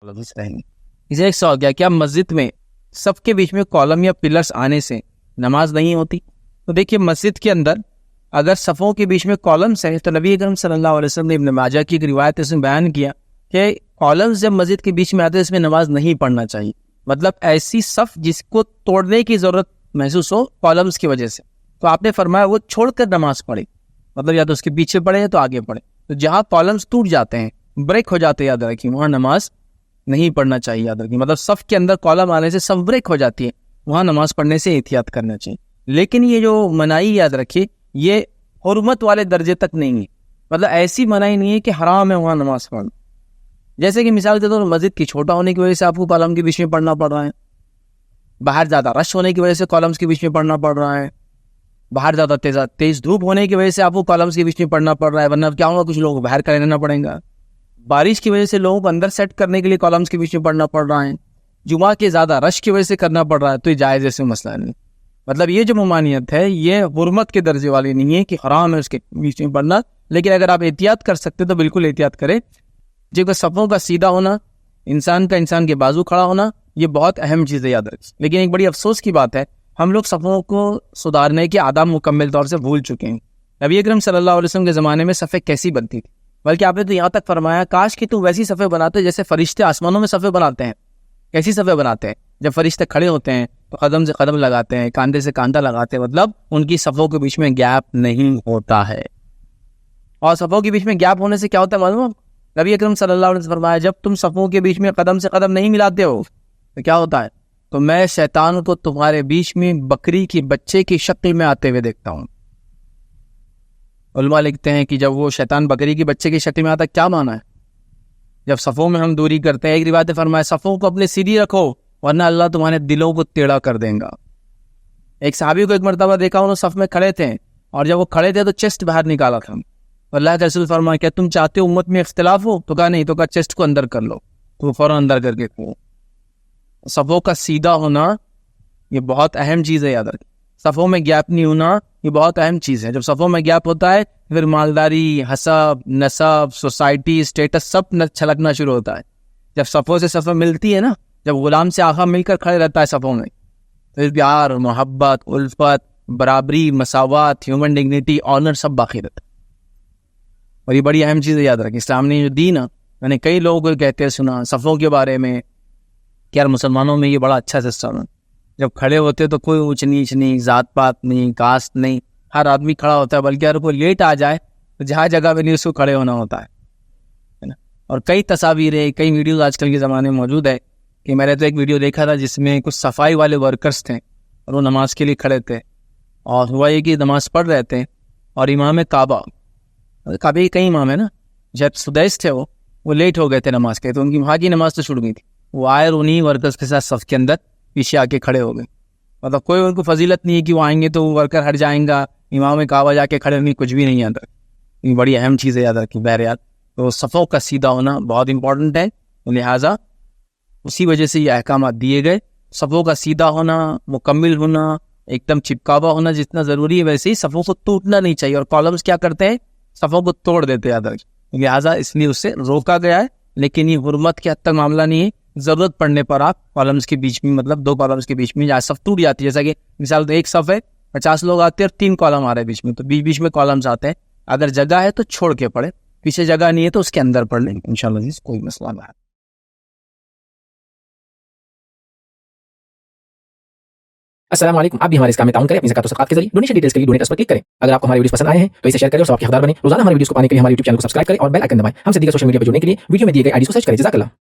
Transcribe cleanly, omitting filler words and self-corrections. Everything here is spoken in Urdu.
اسے ایک سوال کیا کیا مسجد میں صف کے بیچ میں کالم یا پلرز آنے سے نماز نہیں ہوتی؟ تو دیکھیے مسجد کے اندر اگر صفوں کے بیچ میں کالمز ہیں تو نبی اکرم صلی اللہ علیہ وسلم نے ابن ماجہ کی ایک روایت اس میں بیان کیا کہ کالمز جب مسجد کے بیچ میں آتے ہیں اس میں نماز نہیں پڑھنا چاہیے. مطلب ایسی صف جس کو توڑنے کی ضرورت محسوس ہو کالمز کی وجہ سے، تو آپ نے فرمایا وہ چھوڑ کر نماز پڑھے، مطلب یا تو اس کے پیچھے پڑھے یا تو آگے پڑھے. تو جہاں کالمز ٹوٹ جاتے ہیں، بریک ہو جاتے ہیں، یاد رکھیے وہاں نماز نہیں پڑھنا چاہیے. یاد رکھیے مطلب صف کے اندر کالم آنے سے صف بریک ہو جاتی ہے، وہاں نماز پڑھنے سے احتیاط کرنا چاہیے. لیکن یہ جو منائی یاد رکھیے یہ حرمت والے درجے تک نہیں ہے، مطلب ایسی منائی نہیں ہے کہ حرام ہے وہاں نماز پڑھنا. جیسے کہ مثال کے طور پر مسجد کی چھوٹا ہونے کی وجہ سے آپ کو کالم کے بیچ میں پڑھنا پڑ رہا ہے، باہر زیادہ رش ہونے کی وجہ سے کالمز کے بیچ میں پڑھنا پڑ رہا ہے، باہر زیادہ تیز دھوپ ہونے کی وجہ سے آپ کو کالمز کے بیچ میں پڑھنا پڑ رہا ہے، ورنہ کیا ہوگا کچھ لوگوں کو باہر کھڑے رہنا پڑے گا. بارش کی وجہ سے لوگوں کو اندر سیٹ کرنے کے لیے کالمز کے بیچ میں پڑھنا پڑ رہا ہے، جمعہ کے زیادہ رش کی وجہ سے کرنا پڑ رہا ہے، تو یہ جائز ایسے مسئلہ نہیں. مطلب یہ جو ممانعت ہے یہ حرمت کے درجے والی نہیں ہے کہ حرام ہے اس کے بیچ میں پڑھنا، لیکن اگر آپ احتیاط کر سکتے تو بالکل احتیاط کریں. جب صفوں کا سیدھا ہونا، انسان کے بازو کھڑا ہونا، یہ بہت اہم چیز ہے، یاد رکھیں. لیکن ایک بڑی افسوس کی بات ہے ہم لوگ صفوں کو سدھارنے کے آداب مکمل طور سے بھول چکے ہیں. نبی اکرم صلی اللہ علیہ وسلم کے زمانے میں صفیں کیسی بنتی تھی، بلکہ آپ نے تو یہاں تک فرمایا کاش کہ تم ویسی صفیں بناتے جیسے فرشتے آسمانوں میں صفیں بناتے ہیں. کیسی صفیں بناتے ہیں؟ جب فرشتے کھڑے ہوتے ہیں تو قدم سے قدم لگاتے ہیں، کاندھے سے کاندھا لگاتے ہیں، مطلب ان کی صفوں کے بیچ میں گیپ نہیں ہوتا ہے. اور صفوں کے بیچ میں گیپ ہونے سے کیا ہوتا ہے معلوم؟ نبی اکرم صلی اللہ علیہ وسلم فرمایا جب تم صفوں کے بیچ میں قدم سے قدم نہیں ملاتے ہو تو کیا ہوتا ہے؟ تو میں شیطان کو تمہارے بیچ میں بکری کی بچے کی شکل میں آتے ہوئے دیکھتا ہوں. علماء لکھتے ہیں کہ جب وہ شیطان بکری کی بچے کی شکل میں آتا ہے کیا معنی ہے؟ جب صفوں میں ہم دوری کرتے ہیں، ایک روایت فرمایا صفوں کو اپنے سیدھی رکھو ورنہ اللہ تمہارے دلوں کو ٹیڑھا کر دے گا. ایک صحابی کو ایک مرتبہ دیکھا انہوں صف میں کھڑے تھے، اور جب وہ کھڑے تھے تو چیسٹ باہر نکالا تھا. اللہ کے رسول فرمایا کیا تم چاہتے ہو امت میں اختلاف ہو؟ تو کہا نہیں. تو کہا چیسٹ کو اندر کر لو. تو وہ فوراً اندر کر کے کھو. صفوں کا سیدھا ہونا یہ بہت اہم چیز ہے، یاد رکھیں. صفوں میں گیپ نہیں ہونا یہ بہت اہم چیز ہے. جب صفوں میں گیپ ہوتا ہے پھر مالداری، حسب، نسب، سوسائٹی، اسٹیٹس سب چھلکنا شروع ہوتا ہے. جب صفوں سے صفیں ملتی ہے نا، جب غلام سے آقا مل کر کھڑے رہتا ہے صفوں میں، تو پیار، محبت، الفت، برابری، مساوات، ہیومن ڈگنیٹی، آنر سب باقی رہتا ہے. اور یہ بڑی اہم چیز ہے، یاد رکھیں. اسلام نے جو دین ہے، میں نے کئی لوگوں کو کہتے ہیں سنا صفوں کے بارے میں کہ یار مسلمانوں میں یہ بڑا اچھا سسٹم ہے، جب کھڑے ہوتے تو کوئی اونچ نیچ نہیں، ذات پات نہیں، کاسٹ نہیں، ہر آدمی کھڑا ہوتا ہے. بلکہ اگر کوئی لیٹ آ جائے تو جہاں جگہ پہ نہیں اس کو کھڑے ہونا ہوتا ہے نا. اور کئی تصاویریں، کئی ویڈیوز آج کل کے زمانے میں موجود ہے کہ میں نے تو ایک ویڈیو دیکھا تھا جس میں کچھ صفائی والے ورکرز تھے اور وہ نماز کے لیے کھڑے تھے، اور ہوا یہ کہ نماز پڑھ رہے تھے اور امام کعبہ کے کئی امام ہے نا، جب سدیس تھے وہ لیٹ ہو گئے تھے نماز کے، تو ان کی وہاں کی نماز تو چھوٹ گئی تھی. وہ آئے اور انہیں ورکرز کے ساتھ صف کے اندر پیچھے آ کے کھڑے ہو گئے. مطلب کوئی ان کو فضیلت نہیں ہے کہ وہ آئیں گے تو وہ ورکر ہٹ جائیں گا، امام کعبہ جا کے کھڑے ہونے کچھ بھی نہیں آتا. یہ بڑی اہم چیز ہے، یاد رکھیں. بہرحال تو صفوں کا سیدھا ہونا بہت امپورٹنٹ ہے، لہٰذا اسی وجہ سے یہ احکامات دیے گئے. صفوں کا سیدھا ہونا، مکمل ہونا، ایک دم چپکاوا ہونا جتنا ضروری ہے ویسے ہی صفوں کو ٹوٹنا نہیں چاہیے. اور کالمز کیا کرتے ہیں؟ صفوں کو توڑ دیتے ہیں، یاد رکھیں. لہٰذا اس لیے اس سے روکا گیا ہے، لیکن یہ حرمت کے حد تک معاملہ نہیں ہے. ضرورت پڑنے پر آپ کالمز کے بیچ میں، مطلب دو کالمز کے بیچ میں جہاں صف ٹوٹ جاتی ہے، جیسا کہ مثال تو ایک صف ہے 50 لوگ آتے ہیں اور 3 کالم آ رہے ہیں بیچ میں، تو بیچ میں کالمز آتے ہیں. اگر جگہ ہے تو چھوڑ کے پڑھے، پیچھے جگہ نہیں ہے تو اس کے اندر پڑھ لیں انشاءاللہ کوئی مسئلہ نہیں ہے. السلام علیکم. آپ بھی ہمارے اس کام میں تعاون کریں اپنی زکات و صدقات کے ذریعے. ڈونیشن ڈیٹیلز کے لیے ڈونیٹ اس پر کلک کریں. اگر آپ کو ہمارے ویڈیوز پسند آئے ہیں تو اسے شیئر کریں اور ثواب کے حقدار بنیں. روزانہ ہمارے ویڈیوز کو پانے کے لیے ہمارے YouTube چینل کو سبسکرائب کریں اور بیل آئکن دبائیں. ہم سے دیگر سوشل میڈیا پر جڑنے کے لیے ویڈیو میں دیے گئے آئی ڈی کو سرچ کریں. جزاک اللہ.